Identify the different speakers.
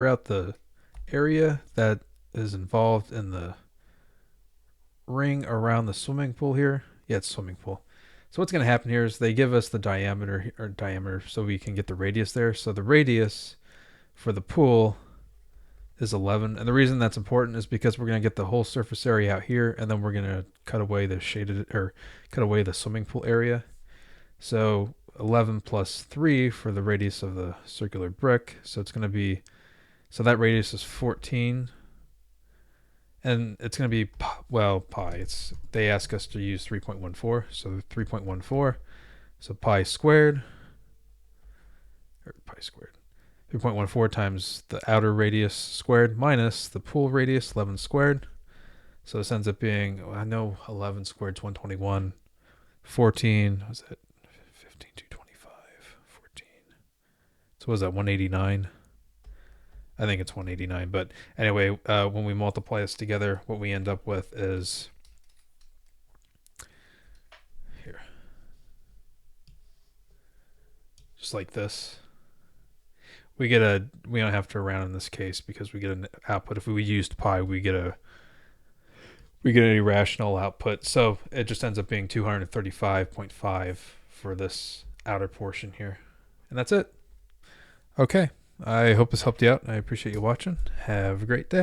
Speaker 1: out the area that is involved in the ring around the swimming pool here. Yeah, it's swimming pool. So what's going to happen here is they give us the diameter so we can get the radius there. So the radius for the pool is 11, and the reason that's important is because we're going to get the whole surface area out here, and then we're going to cut away the cut away the swimming pool area. So 11 plus 3 for the radius of the circular brick. So it's going to be, so that radius is 14, and it's going to be, well, pi. They ask us to use 3.14, so 3.14. So pi squared, or pi squared. 3.14 times the outer radius squared minus the pool radius, 11 squared. So this ends up being, I know 11 squared is 121. 14, was it 15, 225, 14. So what was that, 189? I think it's 189. But anyway, when we multiply this together, what we end up with is here, just like this. We don't have to round in this case because we get an output. If we used pi, we get an irrational output. So it just ends up being 235.5 for this outer portion here. And that's it. Okay. I hope this helped you out. I appreciate you watching. Have a great day.